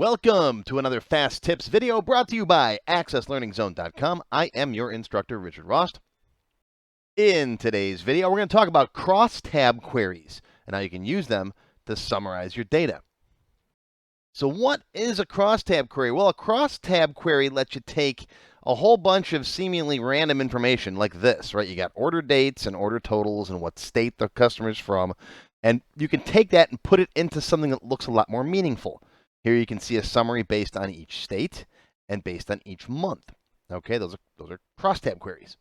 Welcome to another Fast Tips video brought to you by AccessLearningZone.com. I am your instructor, Richard Rost. In today's video, we're going to talk about crosstab queries and how you can use them to summarize your data. So what is a crosstab query? Well, a crosstab query lets you take a whole bunch of seemingly random information like this, right? You got order dates and order totals and what state the customer's from, and you can take that and put it into something that looks a lot more meaningful. Here you can see a summary based on each state and based on each month. Okay, those are crosstab queries.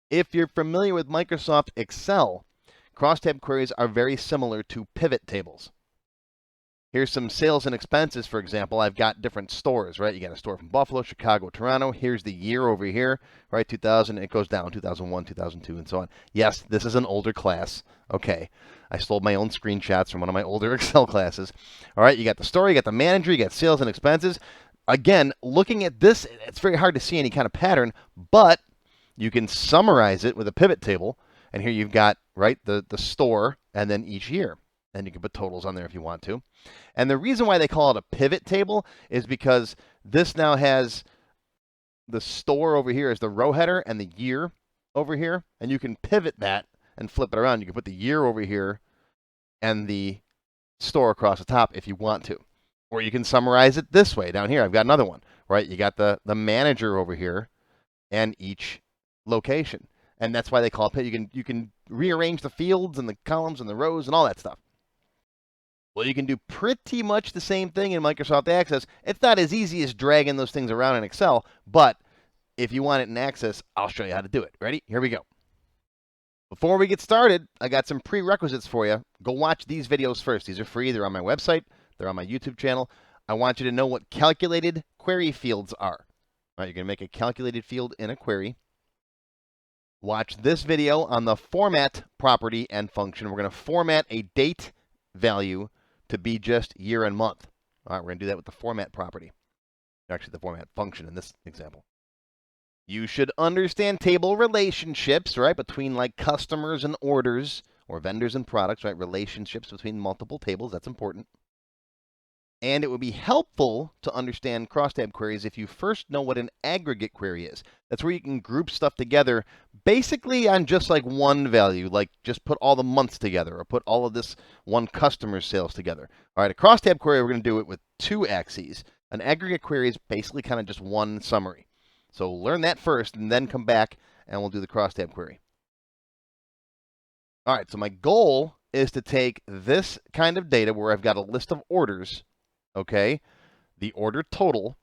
If you're familiar with Microsoft Excel, crosstab queries are very similar to pivot tables. Here's some sales and expenses, for example. I've got different stores, right? You got a store from Buffalo, Chicago, Toronto. Here's the year over here, right? 2000, it goes down, 2001, 2002, and so on. Yes, this is an older class. Okay, I stole my own screenshots from one of my older Excel classes. All right, you got the store, you got the manager, you got sales and expenses. Again, looking at this, it's very hard to see any kind of pattern, but you can summarize it with a pivot table. And here you've got, right, the store and then each year. And you can put totals on there if you want to. And the reason why they call it a pivot table is because this now has the store over here as the row header and the year over here. And you can pivot that and flip it around. You can put the year over here and the store across the top if you want to. Or you can summarize it this way. Down here, I've got another one, right? You got the manager over here and each location. And that's why they call it pivot. You can rearrange the fields and the columns and the rows and all that stuff. Well, you can do pretty much the same thing in Microsoft Access. It's not as easy as dragging those things around in Excel, but if you want it in Access, I'll show you how to do it. Ready? Here we go. Before we get started, I got some prerequisites for you. Go watch these videos first. These are free. They're on my website. They're on my YouTube channel. I want you to know what calculated query fields are. All right, you're going to make a calculated field in a query. Watch this video on the format property and function. We're going to format a date value to be just year and month. All right, we're going to do that with the format property. Actually, the format function in this example. You should understand table relationships, right, between like customers and orders or vendors and products, right? Relationships between multiple tables, that's important. And it would be helpful to understand crosstab queries if you first know what an aggregate query is. That's where you can group stuff together basically on just like one value, like just put all the months together or put all of this one customer's sales together. All right, a crosstab query, we're going to do it with two axes. An aggregate query is basically kind of just one summary. So learn that first and then come back and we'll do the crosstab query. All right, so my goal is to take this kind of data where I've got a list of orders. Okay, the order total,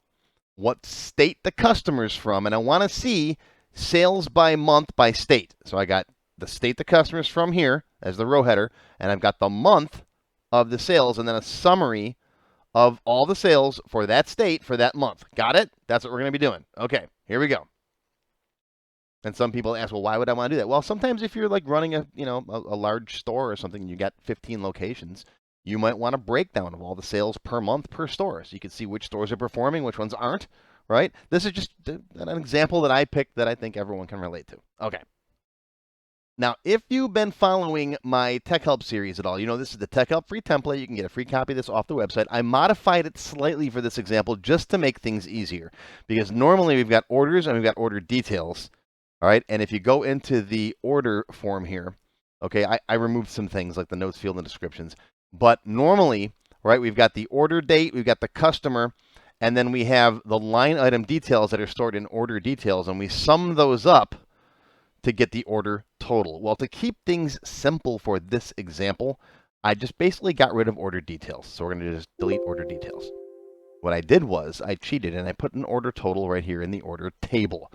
what state the customer's from, and I want to see sales by month by state. So I got the state the customer's from here as the row header, and I've got the month of the sales, and then a summary of all the sales for that state for that month. Got it? That's what we're going to be doing. Okay, here we go. And some people ask, well, why would I want to do that? Well, sometimes if you're like running a large store or something, and you got 15 locations, you might want a breakdown of all the sales per month per store. So you can see which stores are performing, which ones aren't, right? This is just an example that I picked that I think everyone can relate to. Okay. Now, if you've been following my Tech Help series at all, you know this is the Tech Help free template. You can get a free copy of this off the website. I modified it slightly for this example just to make things easier. Because normally we've got orders and we've got order details, all right? And if you go into the order form here, okay, I removed some things like the notes field and descriptions. But normally, right, we've got the order date, we've got the customer, and then we have the line item details that are stored in order details, and we sum those up to get the order total. Well, to keep things simple for this example, I just basically got rid of order details. So we're going to just delete order details. What I did was I cheated, and I put an order total right here in the order table.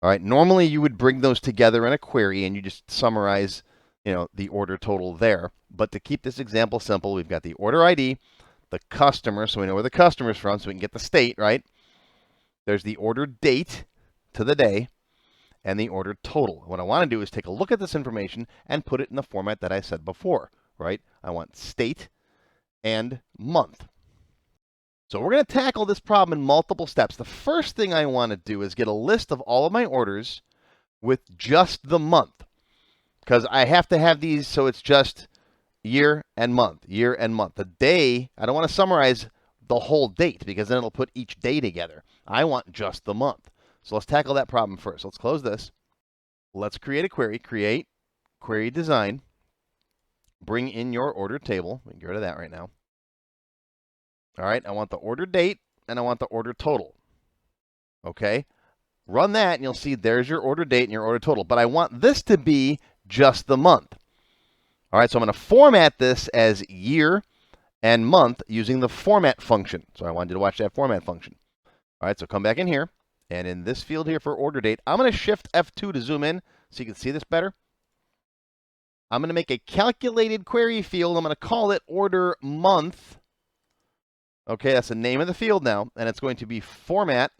All right, normally you would bring those together in a query, and you just summarize the order total there. But to keep this example simple, we've got the order ID, the customer, so we know where the customer's from, so we can get the state, right? There's the order date to the day, and the order total. What I want to do is take a look at this information and put it in the format that I said before, right? I want state and month. So we're going to tackle this problem in multiple steps. The first thing I want to do is get a list of all of my orders with just the month, because I have to have these so it's just year and month, year and month. The day, I don't want to summarize the whole date because then it'll put each day together. I want just the month. So let's tackle that problem first. Let's close this. Let's create a query. Create query design. Bring in your order table. We can get rid of that right now. All right, I want the order date and I want the order total. Okay, run that and you'll see there's your order date and your order total. But I want this to be just the month. All right, so I'm going to format this as year and month using the format function. So I wanted you to watch that format function. All right, so come back in here. And in this field here for order date, I'm going to shift F2 to zoom in so you can see this better. I'm going to make a calculated query field. I'm going to call it order month. Okay, that's the name of the field now. And it's going to be format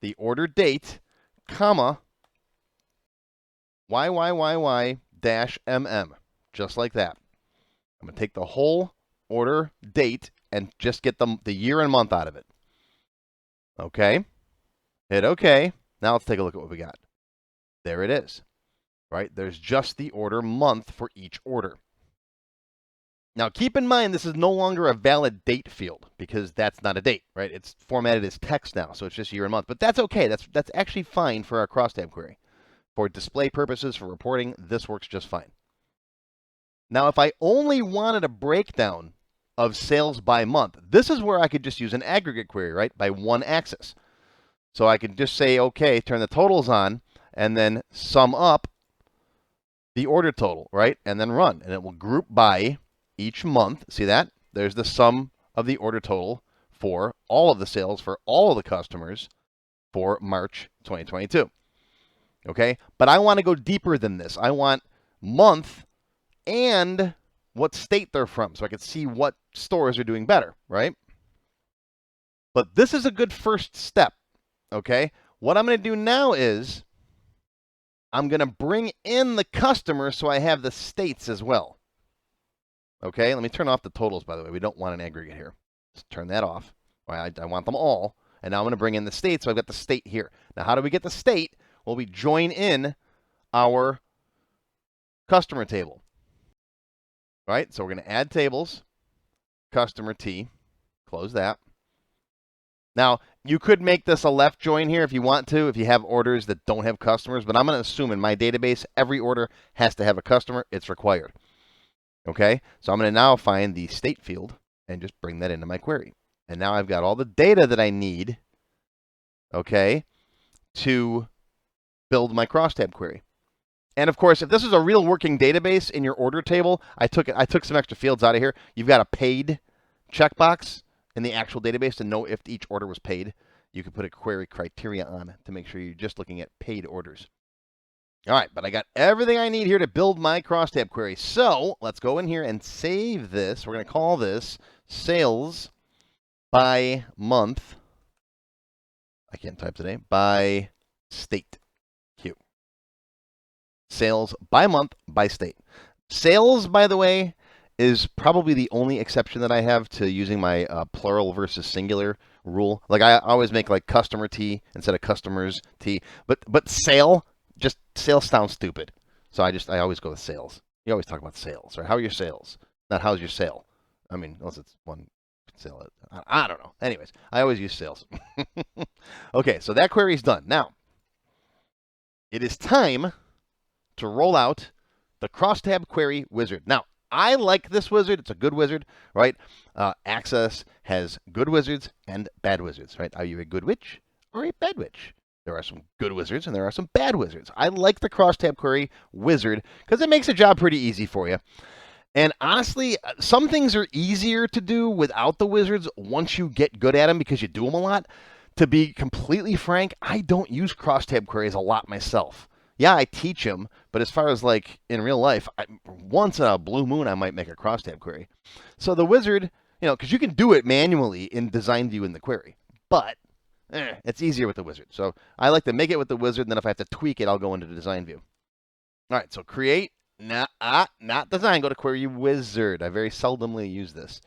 the order date, comma, YYYY-MM. Just like that. I'm going to take the whole order date and just get the year and month out of it. Okay. Hit OK. Now let's take a look at what we got. There it is. Right? There's just the order month for each order. Now keep in mind this is no longer a valid date field because that's not a date, right? It's formatted as text now, so it's just year and month. But that's okay. That's actually fine for our crosstab query. For display purposes, for reporting, this works just fine. Now if I only wanted a breakdown of sales by month, this is where I could just use an aggregate query, right? By one axis. So I could just say, okay, turn the totals on, and then sum up the order total, right? And then run. And it will group by each month. See that? There's the sum of the order total for all of the sales for all of the customers for March 2022. Okay? But I want to go deeper than this. I want month and what state they're from so I can see what stores are doing better, right? But this is a good first step. Okay, what I'm going to do now is I'm going to bring in the customer so I have the states as well. Okay, let me turn off the totals, by the way. We don't want an aggregate here. Just turn that off. I want them all. And now I'm going to bring in the state, so I've got the state here. Now, how do we get the state? Well, we join in our customer table. All right, so we're going to add tables, customer T, close that. Now, you could make this a left join here if you want to, if you have orders that don't have customers, but I'm going to assume in my database, every order has to have a customer. It's required. Okay, so I'm going to now find the state field and just bring that into my query. And now I've got all the data that I need, okay, to build my crosstab query. And of course, if this is a real working database in your order table, I took some extra fields out of here. You've got a paid checkbox in the actual database to know if each order was paid. You could put a query criteria on to make sure you're just looking at paid orders. All right, but I got everything I need here to build my crosstab query. So let's go in here and save this. We're going to call this sales by month. I can't type today. By state. Q. Sales by month by state. Sales, by the way, is probably the only exception that I have to using my plural versus singular rule. Like I always make like customer T instead of customers T. But sale, just sales sounds stupid. So I always go with sales. You always talk about sales, right? How are your sales? Not how's your sale. I mean, unless it's one sale. I don't know. Anyways, I always use sales. Okay, so that query is done. Now, it is time to roll out the Crosstab Query Wizard. Now, I like this wizard. It's a good wizard, right? Access has good wizards and bad wizards, right? Are you a good witch or a bad witch? There are some good wizards and there are some bad wizards. I like the Crosstab Query Wizard because it makes the job pretty easy for you. And honestly, some things are easier to do without the wizards once you get good at them because you do them a lot. To be completely frank, I don't use Crosstab queries a lot myself. Yeah, I teach them, but as far as like in real life, once in a blue moon, I might make a crosstab query. So the wizard, you know, because you can do it manually in design view in the query, but it's easier with the wizard. So I like to make it with the wizard, and then if I have to tweak it, I'll go into the design view. All right, so create, not design, go to query wizard. I very seldomly use this.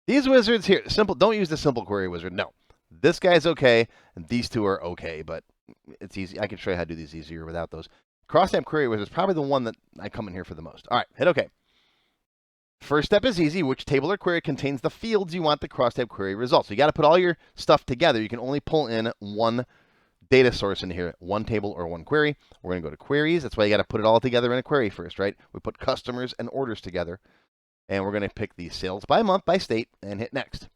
These wizards here, simple, don't use the simple query wizard. No, this guy's okay, and these two are okay, but it's easy. I can show you how to do these easier without those. Crosstab Query Wizard is probably the one that I come in here for the most. All right, hit OK. First step is easy. Which table or query contains the fields you want the Crosstab query results? So you got to put all your stuff together. You can only pull in one data source in here, one table or one query. We're going to go to queries. That's why you got to put it all together in a query first, right? We put customers and orders together. And we're going to pick the sales by month, by state, and hit next.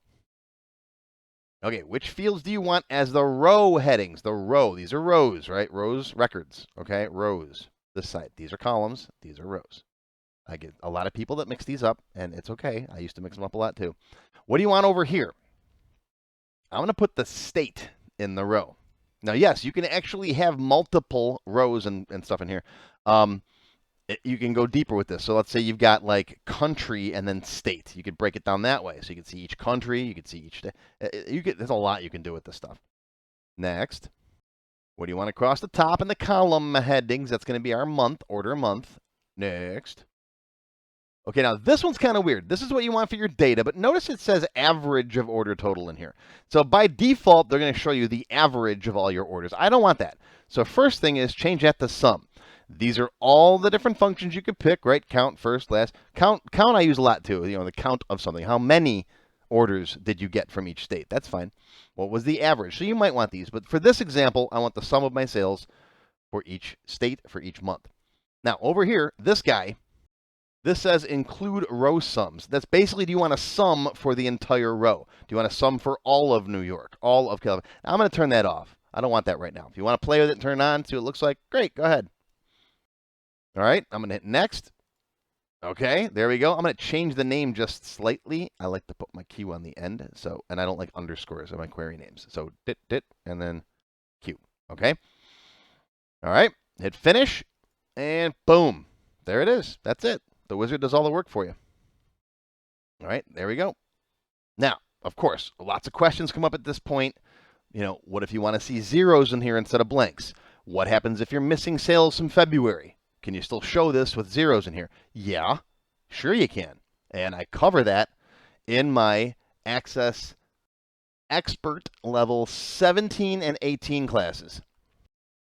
Okay, which fields do you want as the row headings? The row. These are rows, right? Rows, records. Okay, rows. This side. These are columns. These are rows. I get a lot of people that mix these up, and it's okay. I used to mix them up a lot too. What do you want over here? I'm going to put the state in the row. Now, yes, you can actually have multiple rows and stuff in here. You can go deeper with this. So let's say you've got like country and then state. You could break it down that way. So you can see each country. You can see each state. There's a lot you can do with this stuff. Next, what do you want across the top in the column headings? That's going to be our month, order month. Next. Okay, now this one's kind of weird. This is what you want for your data, but notice it says average of order total in here. So by default, they're going to show you the average of all your orders. I don't want that. So first thing is change that to sum. These are all the different functions you could pick, right? Count, first, last. Count I use a lot too, the count of something. How many orders did you get from each state? That's fine. What was the average? So you might want these, but for this example, I want the sum of my sales for each state for each month. Now over here, this guy, this says include row sums. That's basically, do you want a sum for the entire row? Do you want a sum for all of New York, all of California? Now, I'm going to turn that off. I don't want that right now. If you want to play with it and turn it on, see what it looks like, great, go ahead. All right, I'm going to hit next. Okay, there we go. I'm going to change the name just slightly. I like to put my Q on the end, and I don't like underscores in my query names. So dit, and then Q. Okay. All right, hit finish, and boom, there it is. That's it. The wizard does all the work for you. All right, there we go. Now, of course, lots of questions come up at this point. What if you want to see zeros in here instead of blanks? What happens if you're missing sales from February? Can you still show this with zeros in here? Yeah, sure you can. And I cover that in my Access Expert level 17 and 18 classes.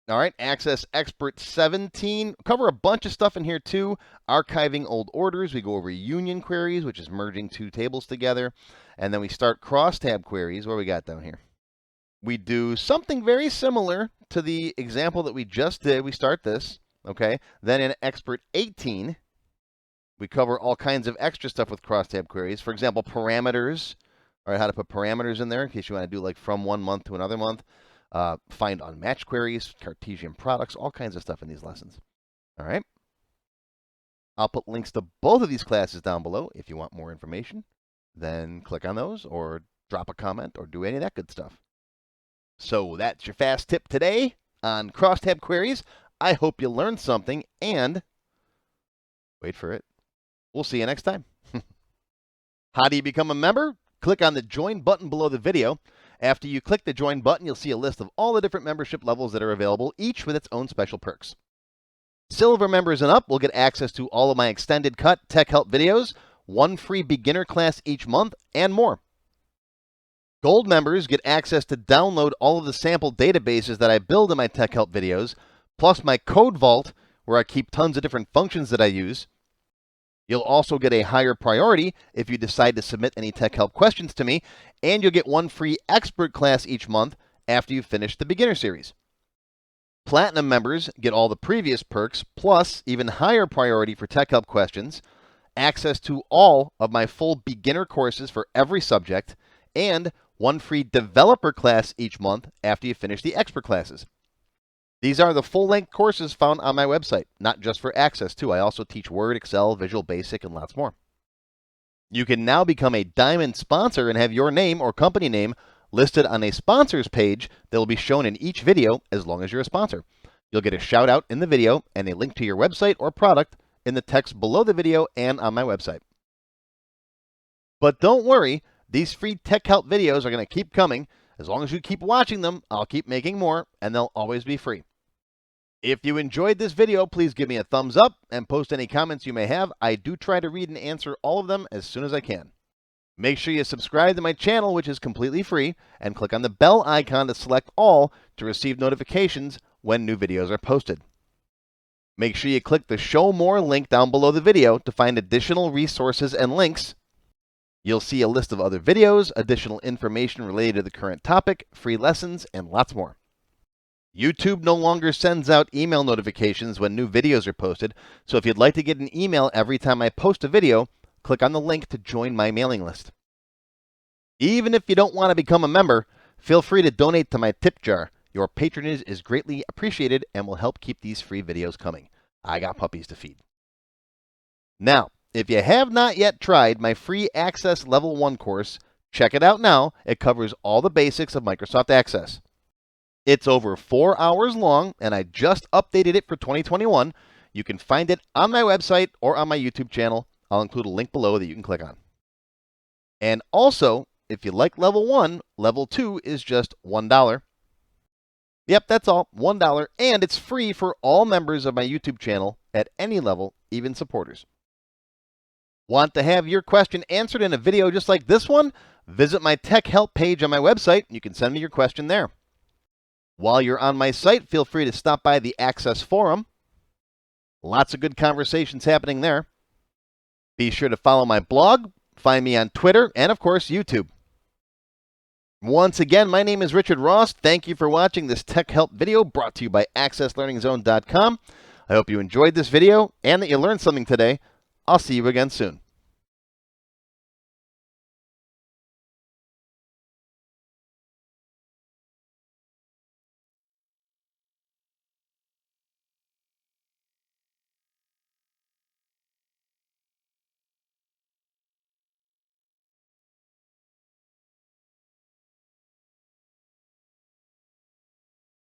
All right, Access Expert 17. Cover a bunch of stuff in here too. Archiving old orders. We go over union queries, which is merging two tables together. And then we start crosstab queries. What do we got down here? We do something very similar to the example that we just did. We start this, okay? Then in Expert 18, we cover all kinds of extra stuff with crosstab queries. For example, parameters. All right, how to put parameters in there in case you want to do like from one month to another month. Find unmatched queries, Cartesian products, all kinds of stuff in these lessons. All right. I'll put links to both of these classes down below if you want more information. Then click on those or drop a comment or do any of that good stuff. So that's your fast tip today on crosstab queries. I hope you learned something and wait for it. We'll see you next time. How do you become a member? Click on the join button below the video. After you click the join button, you'll see a list of all the different membership levels that are available, each with its own special perks. Silver members and up will get access to all of my extended cut tech help videos, one free beginner class each month, and more. Gold members get access to download all of the sample databases that I build in my tech help videos, plus my code vault, where I keep tons of different functions that I use. You'll also get a higher priority if you decide to submit any tech help questions to me, and you'll get one free expert class each month after you finish the beginner series. Platinum members get all the previous perks, plus even higher priority for tech help questions, access to all of my full beginner courses for every subject, and one free developer class each month after you finish the expert classes. These are the full-length courses found on my website, not just for Access, too. I also teach Word, Excel, Visual Basic, and lots more. You can now become a Diamond sponsor and have your name or company name listed on a sponsors page that will be shown in each video as long as you're a sponsor. You'll get a shout-out in the video and a link to your website or product in the text below the video and on my website. But don't worry, these free tech help videos are going to keep coming. As long as you keep watching them, I'll keep making more, and they'll always be free. If you enjoyed this video, please give me a thumbs up and post any comments you may have. I do try to read and answer all of them as soon as I can. Make sure you subscribe to my channel, which is completely free, and click on the bell icon to select all to receive notifications when new videos are posted. Make sure you click the Show More link down below the video to find additional resources and links. You'll see a list of other videos, additional information related to the current topic, free lessons, and lots more. YouTube no longer sends out email notifications when new videos are posted, so if you'd like to get an email every time I post a video, click on the link to join my mailing list. Even if you don't want to become a member, feel free to donate to my tip jar. Your patronage is greatly appreciated and will help keep these free videos coming. I got puppies to feed. Now, if you have not yet tried my free Access Level 1 course, check it out now. It covers all the basics of Microsoft Access. It's over 4 hours long, and I just updated it for 2021. You can find it on my website or on my YouTube channel. I'll include a link below that you can click on. And also, if you like Level 1, Level 2 is just $1. Yep, that's all, $1, and it's free for all members of my YouTube channel at any level, even supporters. Want to have your question answered in a video just like this one? Visit my tech help page on my website. You can send me your question there. While you're on my site, feel free to stop by the Access Forum. Lots of good conversations happening there. Be sure to follow my blog, find me on Twitter, and of course, YouTube. Once again, my name is Richard Ross. Thank you for watching this tech help video brought to you by accesslearningzone.com. I hope you enjoyed this video and that you learned something today. I'll see you again soon.